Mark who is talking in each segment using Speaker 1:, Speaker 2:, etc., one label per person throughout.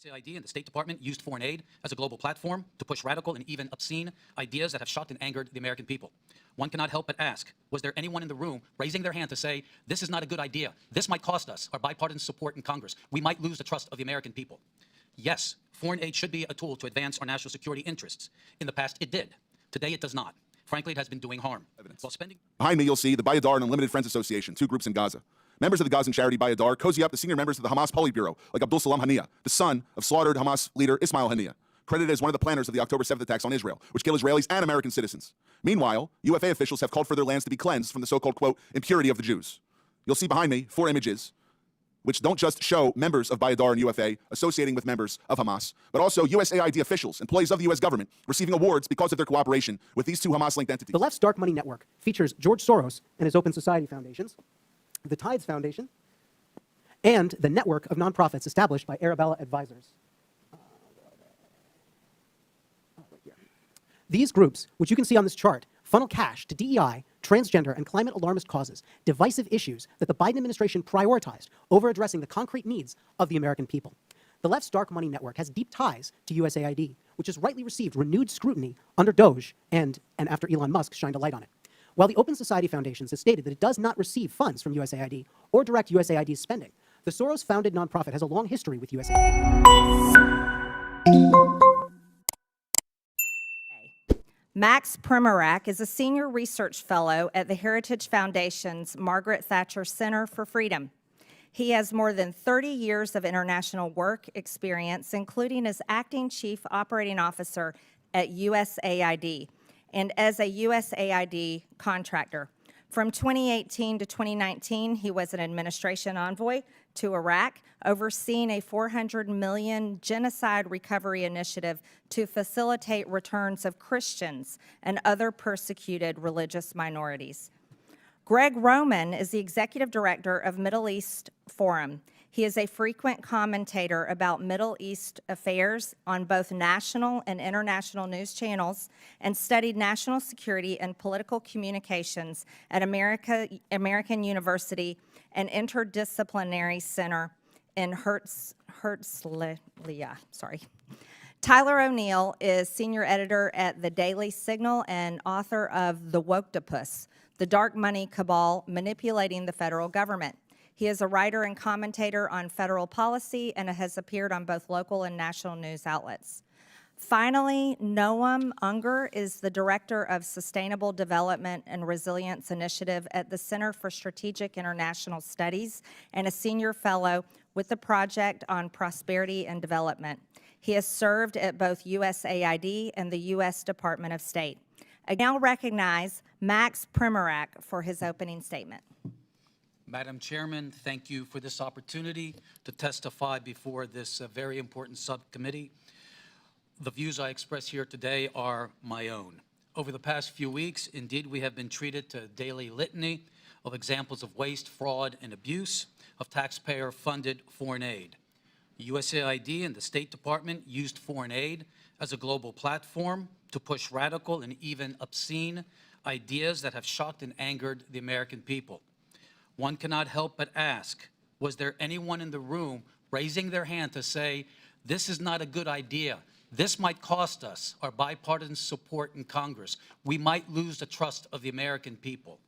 Speaker 1: USAID and the State Department used foreign aid as a global platform to push radical and even obscene ideas that have shocked and angered the American people. One cannot help but ask, was there anyone in the room raising their hand to say, this is not a good idea, this might cost us our bipartisan support in Congress, we might lose the trust of the American people? Yes, foreign aid should be a tool to advance our national security interests. In the past, it did. Today, it does not. Frankly, it has been doing harm. While spending...
Speaker 2: Behind me, you'll see the Bayadar and Unlimited Friends Association, two groups in Gaza. Members of the Gazan charity Bayadar cozy up the senior members of the Hamas Politburo, like Abdul Salam Hania, the son of slaughtered Hamas leader Ismail Hania, credited as one of the planners of the October 7th attacks on Israel, which killed Israelis and American citizens. Meanwhile, UFA officials have called for their lands to be cleansed from the so-called, quote, impurity of the Jews. You'll see behind me 4 images, which don't just show members of Bayadar and UFA associating with members of Hamas, but also USAID officials, employees of the U.S. government, receiving awards because of their cooperation with these two Hamas-linked entities.
Speaker 3: The left's dark money network features George Soros and his Open Society Foundations, the Tides Foundation, and the network of nonprofits established by Arabella Advisors. These groups, which you can see on this chart, funnel cash to DEI, transgender, and climate alarmist causes, divisive issues that the Biden administration prioritized over addressing the concrete needs of the American people. The left's dark money network has deep ties to USAID, which has rightly received renewed scrutiny under Doge and after Elon Musk shined a light on it. While the Open Society Foundations has stated that it does not receive funds from USAID or direct USAID's spending, the Soros-founded nonprofit has a long history with USAID.
Speaker 4: Max Premarach is a senior research fellow at the Heritage Foundation's Margaret Thatcher Center for Freedom. He has more than 30 years of international work experience, including as acting chief operating officer at USAID and as a USAID contractor. From 2018 to 2019, he was an administration envoy to Iraq, overseeing a $400 million genocide recovery initiative to facilitate returns of Christians and other persecuted religious minorities. Greg Roman is the executive director of Middle East Forum. He is a frequent commentator about Middle East affairs on both national and international news channels and studied national security and political communications at American University and Interdisciplinary Center in Herzliya. Tyler O'Neill is senior editor at The Daily Signal and author of The Woktopus, The Dark Money Cabal Manipulating the Federal Government. He is a writer and commentator on federal policy and has appeared on both local and national news outlets. Finally, Noam Unger is the Director of Sustainable Development and Resilience Initiative at the Center for Strategic International Studies and a senior fellow with the Project on Prosperity and Development. He has served at both USAID and the U.S. Department of State. I now recognize Max Premarach for his opening statement.
Speaker 1: Madam Chairman, thank you for this opportunity to testify before this very important subcommittee. The views I express here today are my own. Over the past few weeks, indeed, we have been treated to a daily litany of examples of waste, fraud, and abuse of taxpayer-funded foreign aid. USAID and the State Department used foreign aid as a global platform to push radical and even obscene ideas that have shocked and angered the American people. One cannot help but ask, was there anyone in the room raising their hand to say, this is not a good idea, this might cost us our bipartisan support in Congress, we might lose the trust of the American people?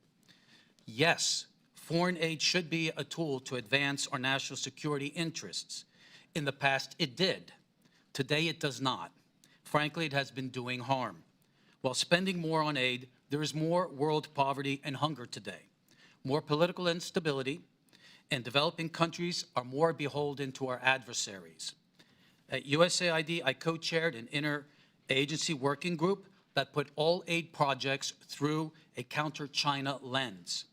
Speaker 1: Yes, foreign aid should be a tool to advance our national security interests. In the past, it did. Today, it does not. Frankly, it has been doing harm. While spending more on aid, there is more world poverty and hunger today, more political instability, and developing countries are more beholden to our adversaries. At USAID, I co-chaired an interagency working group that put all aid projects through a counter-China lens.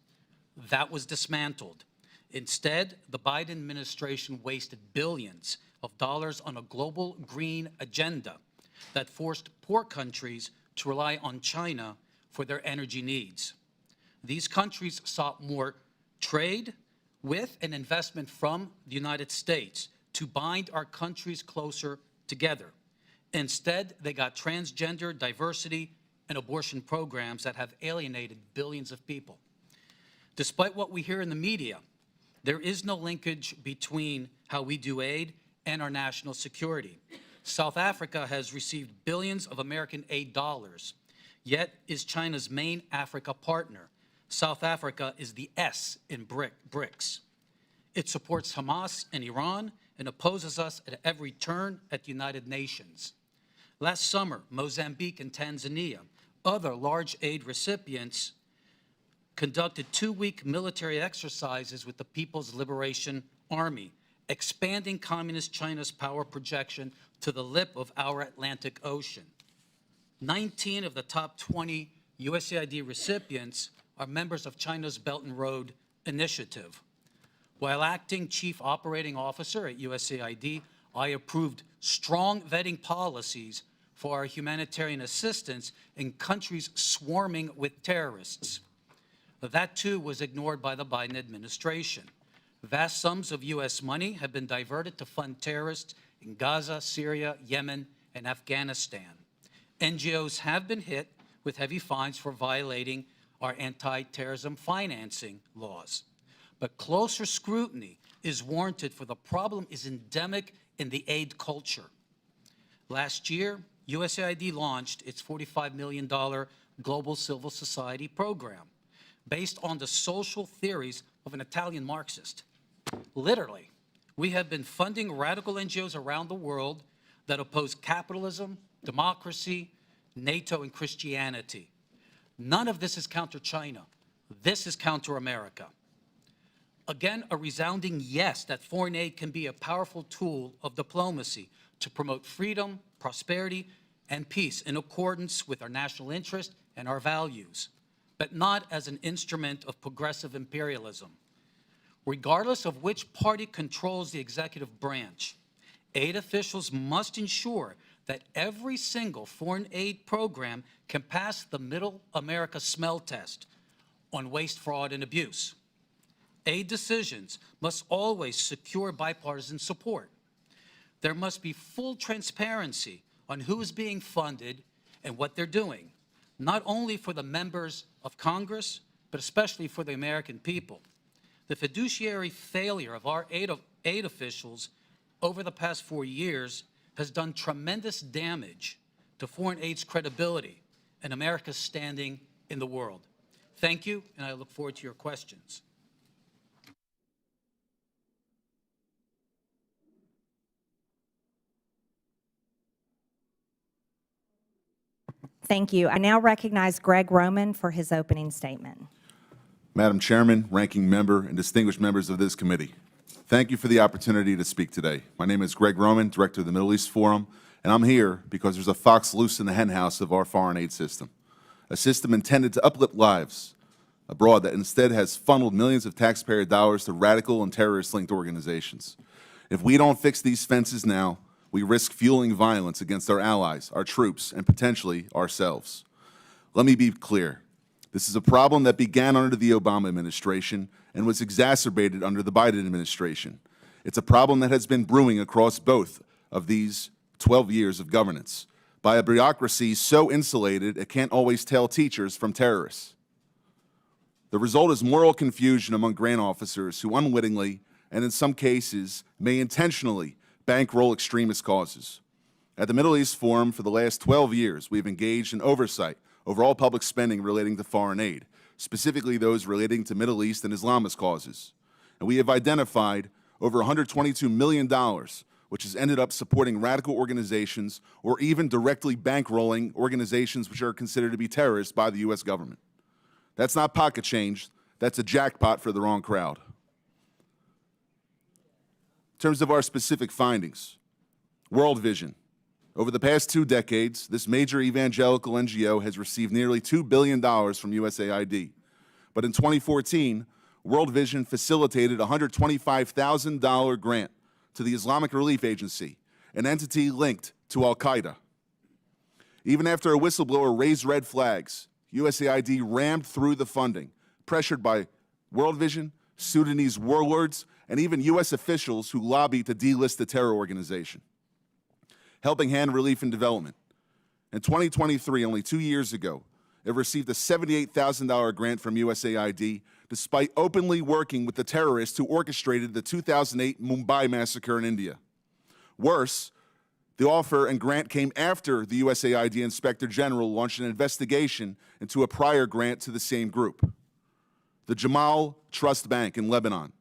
Speaker 1: That was dismantled. Instead, the Biden administration wasted billions of dollars on a global green agenda that forced poor countries to rely on China for their energy needs. These countries sought more trade with and investment from the United States to bind our countries closer together. Instead, they got transgender, diversity, and abortion programs that have alienated billions of people. Despite what we hear in the media, there is no linkage between how we do aid and our national security. South Africa has received billions of American aid dollars, yet is China's main Africa partner. South Africa is the S in BRICS. It supports Hamas and Iran and opposes us at every turn at the United Nations. Last summer, Mozambique and Tanzania, other large aid recipients, conducted 2-week military exercises with the People's Liberation Army, expanding Communist China's power projection to the lip of our Atlantic Ocean. 19 of the top 20 USAID recipients are members of China's Belt and Road Initiative. While acting Chief Operating Officer at USAID, I approved strong vetting policies for our humanitarian assistance in countries swarming with terrorists. That, too, was ignored by the Biden administration. Vast sums of U.S. money have been diverted to fund terrorists in Gaza, Syria, Yemen, and Afghanistan. NGOs have been hit with heavy fines for violating our anti-terrorism financing laws. But closer scrutiny is warranted, for the problem is endemic in the aid culture. Last year, USAID launched its $45 million Global Civil Society program based on the social theories of an Italian Marxist. Literally, we have been funding radical NGOs around the world that oppose capitalism, democracy, NATO, and Christianity. None of this is counter-China. This is counter-America. Again, a resounding yes that foreign aid can be a powerful tool of diplomacy to promote freedom, prosperity, and peace in accordance with our national interest and our values, but not as an instrument of progressive imperialism. Regardless of which party controls the executive branch, aid officials must ensure that every single foreign aid program can pass the Middle America smell test on waste, fraud, and abuse. Aid decisions must always secure bipartisan support. There must be full transparency on who is being funded and what they're doing, not only for the members of Congress, but especially for the American people. The fiduciary failure of our aid officials over the past 4 years has done tremendous damage to foreign aid's credibility and America's standing in the world. Thank you, and I look forward to your questions.
Speaker 4: Thank you. I now recognize Greg Roman for his opening statement.
Speaker 2: Madam Chairman, Ranking Member, and distinguished members of this committee, thank you for the opportunity to speak today. My name is Greg Roman, Director of the Middle East Forum, and I'm here because there's a fox loose in the henhouse of our foreign aid system, a system intended to uplift lives abroad that instead has funneled millions of taxpayer dollars to radical and terrorist-linked organizations. If we don't fix these fences now, we risk fueling violence against our allies, our troops, and potentially ourselves. Let me be clear. This is a problem that began under the Obama administration and was exacerbated under the Biden administration. It's a problem that has been brewing across both of these 12 years of governance by a bureaucracy so insulated it can't always tell teachers from terrorists. The result is moral confusion among grant officers who unwittingly, and in some cases, may intentionally bankroll extremist causes. At the Middle East Forum, for the last 12 years, we've engaged in oversight over all public spending relating to foreign aid, specifically those relating to Middle East and Islamist causes. And we have identified over $122 million, which has ended up supporting radical organizations or even directly bankrolling organizations which are considered to be terrorists by the U.S. government. That's not pocket change. That's a jackpot for the wrong crowd. In terms of our specific findings, World Vision. Over the past 2 decades, this major evangelical NGO has received nearly $2 billion from USAID. But in 2014, World Vision facilitated a $125,000 grant to the Islamic Relief Agency, an entity linked to al-Qaeda. Even after a whistleblower raised red flags, USAID rammed through the funding, pressured by World Vision, Sudanese warlords, and even U.S. officials who lobbied to delist the terror organization. Helping Hand Relief and Development. In 2023, only 2 years ago, it received a $78,000 grant from USAID despite openly working with the terrorists who orchestrated the 2008 Mumbai massacre in India. Worse, the offer and grant came after the USAID Inspector General launched an investigation into a prior grant to the same group, the Jamal Trust Bank in Lebanon.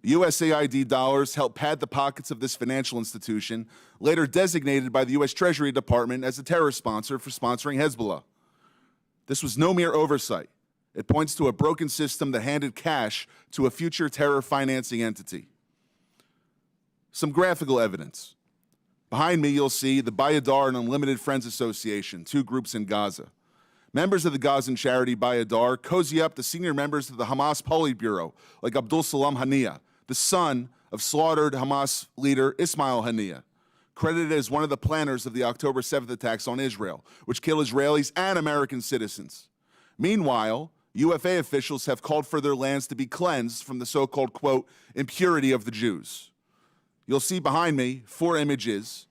Speaker 2: USAID dollars helped pad the pockets of this financial institution, later designated by the U.S. Treasury Department as a terror sponsor for sponsoring Hezbollah. This was no mere oversight. It points to a broken system that handed cash to a future terror financing entity. Some graphical evidence. Behind me, you'll see the Bayadar and Unlimited Friends Association, two groups in Gaza. Members of the Gazan charity Bayadar cozy up to senior members of the Hamas Politburo, like Abdul Salam Haniya, the son of slaughtered Hamas leader Ismail Haniya, credited as one of the planners of the October 7th attacks on Israel, which killed Israelis and American citizens. Meanwhile, UFA officials have called for their lands to be cleansed from the so-called, quote, impurity of the Jews. You'll see behind me 4 images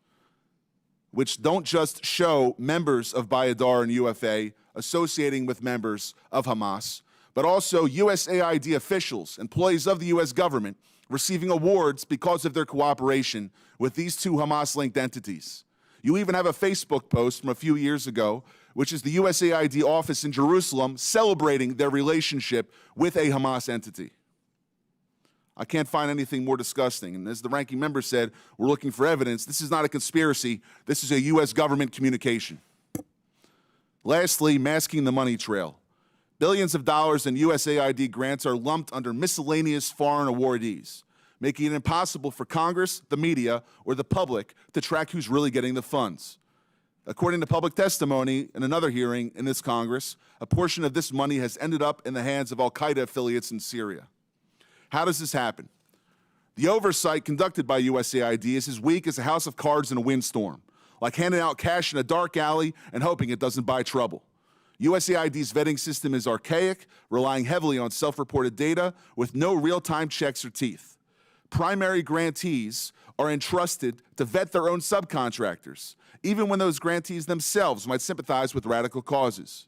Speaker 2: which don't just show members of Bayadar and UFA associating with members of Hamas, but also USAID officials, employees of the U.S. government, receiving awards because of their cooperation with these two Hamas-linked entities. You even have a Facebook post from a few years ago, which is the USAID office in Jerusalem celebrating their relationship with a Hamas entity. I can't find anything more disgusting. And as the ranking member said, we're looking for evidence. This is not a conspiracy. This is a U.S. government communication. Lastly, masking the money trail. Billions of dollars in USAID grants are lumped under miscellaneous foreign awardees, making it impossible for Congress, the media, or the public to track who's really getting the funds. According to public testimony in another hearing in this Congress, a portion of this money has ended up in the hands of al-Qaeda affiliates in Syria. How does this happen? The oversight conducted by USAID is as weak as a house of cards in a windstorm, like handing out cash in a dark alley and hoping it doesn't buy trouble. USAID's vetting system is archaic, relying heavily on self-reported data with no real-time checks or teeth. Primary grantees are entrusted to vet their own subcontractors, even when those grantees themselves might sympathize with radical causes.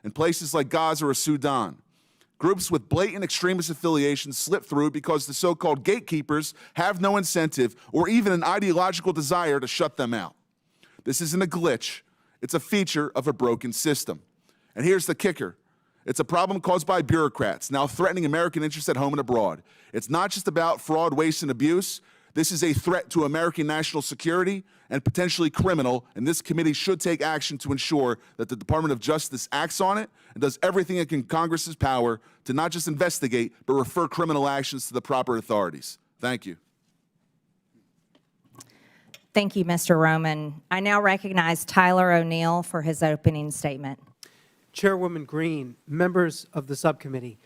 Speaker 2: In places like Gaza or Sudan, groups with blatant extremist affiliations slip through because the so-called gatekeepers have no incentive or even an ideological desire to shut them out. This isn't a glitch. It's a feature of a broken system. And here's the kicker. It's a problem caused by bureaucrats now threatening American interests at home and abroad. It's not just about fraud, waste, and abuse. This is a threat to American national security and potentially criminal, and this committee should take action to ensure that the Department of Justice acts on it and does everything in Congress's power to not just investigate, but refer criminal actions to the proper authorities. Thank you.
Speaker 4: Thank you, Mr. Roman. I now recognize Tyler O'Neill for his opening statement.
Speaker 3: Chairwoman Green, members of the subcommittee,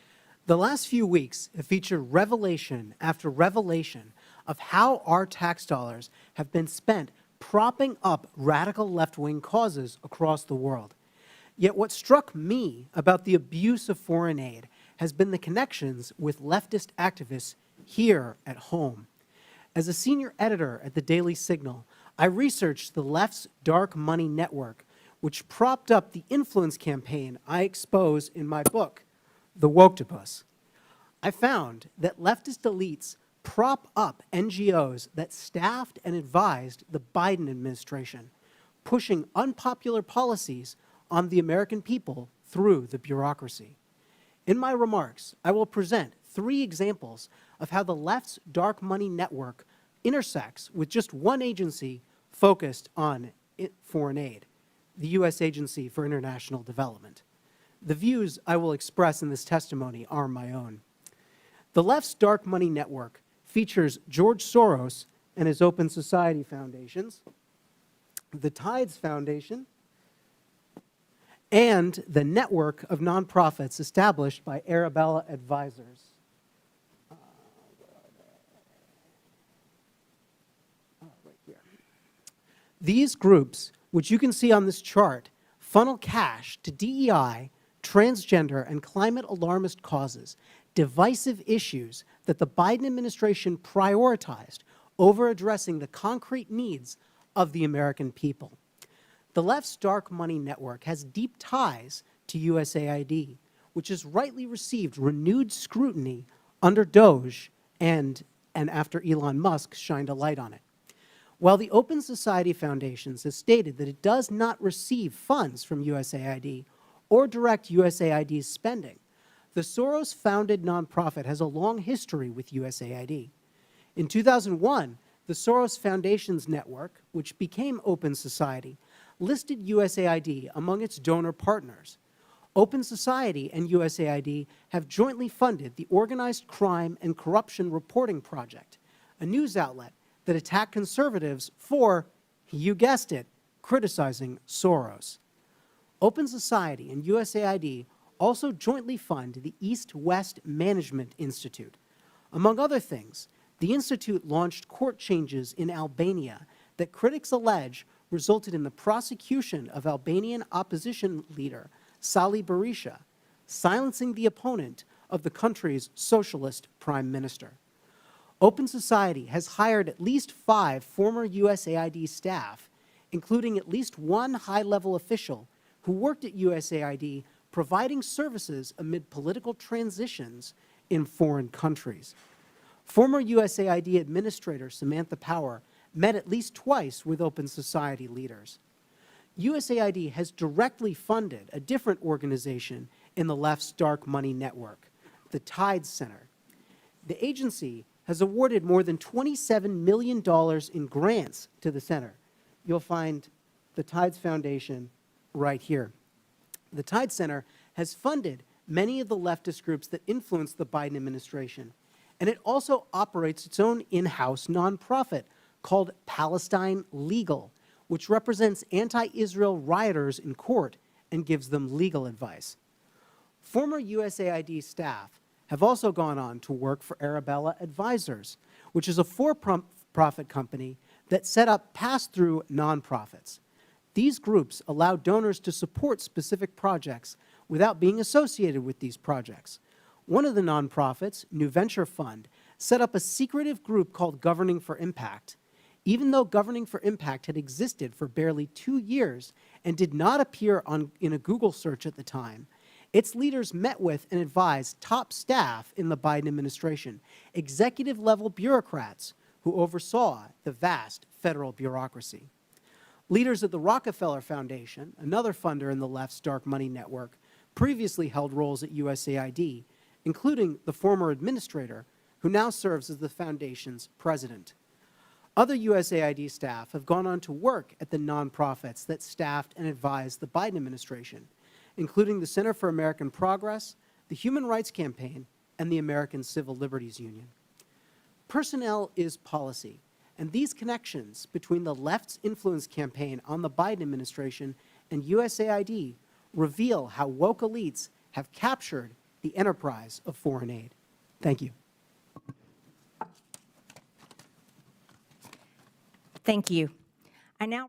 Speaker 3: the last few weeks have featured revelation after revelation of how our tax dollars have been spent propping up radical left-wing causes across the world. Yet what struck me about the abuse of foreign aid has been the connections with leftist activists here at home. As a senior editor at the Daily Signal, I researched the left's dark money network, which propped up the influence campaign I expose in my book, The Woktopus. I found that leftist elites prop up NGOs that staffed and advised the Biden administration, pushing unpopular policies on the American people through the bureaucracy. In my remarks, I will present 3 examples of how the left's dark money network intersects with just one agency focused on foreign aid, the U.S. Agency for International Development. The views I will express in this testimony are my own. The left's dark money network features George Soros and his Open Society Foundations, the Tides Foundation, and the network of nonprofits established by Arabella Advisors. Right here. These groups, which you can see on this chart, funnel cash to DEI, transgender, and climate alarmist causes, divisive issues that the Biden administration prioritized over addressing the concrete needs of the American people. The left's dark money network has deep ties to USAID, which has rightly received renewed scrutiny under DOGE and after Elon Musk shined a light on it. While the Open Society Foundations has stated that it does not receive funds from USAID or direct USAID's spending, the Soros-founded nonprofit has a long history with USAID. In 2001, the Soros Foundations Network, which became Open Society, listed USAID among its donor partners. Open Society and USAID have jointly funded the Organized Crime and Corruption Reporting Project, a news outlet that attacked conservatives for, you guessed it, criticizing Soros. Open Society and USAID also jointly fund the East-West Management Institute. Among other things, the institute launched court changes in Albania that critics allege resulted in the prosecution of Albanian opposition leader Sali Berisha, silencing the opponent of the country's socialist prime minister. Open Society has hired at least 5 former USAID staff, including at least one high-level official who worked at USAID providing services amid political transitions in foreign countries. Former USAID Administrator Samantha Power met at least twice with Open Society leaders. USAID has directly funded a different organization in the left's dark money network, the Tides Center. The agency has awarded more than $27 million in grants to the center. You'll find the Tides Foundation right here. The Tides Center has funded many of the leftist groups that influence the Biden administration, and it also operates its own in-house nonprofit called Palestine Legal, which represents anti-Israel rioters in court and gives them legal advice. Former USAID staff have also gone on to work for Arabella Advisors, which is a for-profit company that set up pass-through nonprofits. These groups allow donors to support specific projects without being associated with these projects. One of the nonprofits, New Venture Fund, set up a secretive group called Governing for Impact. Even though Governing for Impact had existed for barely 2 years and did not appear in a Google search at the time, its leaders met with and advised top staff in the Biden administration, executive-level bureaucrats who oversaw the vast federal bureaucracy. Leaders at the Rockefeller Foundation, another funder in the left's dark money network, previously held roles at USAID, including the former administrator, who now serves as the foundation's president. Other USAID staff have gone on to work at the nonprofits that staffed and advised the Biden administration, including the Center for American Progress, the Human Rights Campaign, and the American Civil Liberties Union. Personnel is policy, and these connections between the left's influence campaign on the Biden administration and USAID reveal how woke elites have captured the enterprise of foreign aid. Thank you.
Speaker 4: Thank you. I now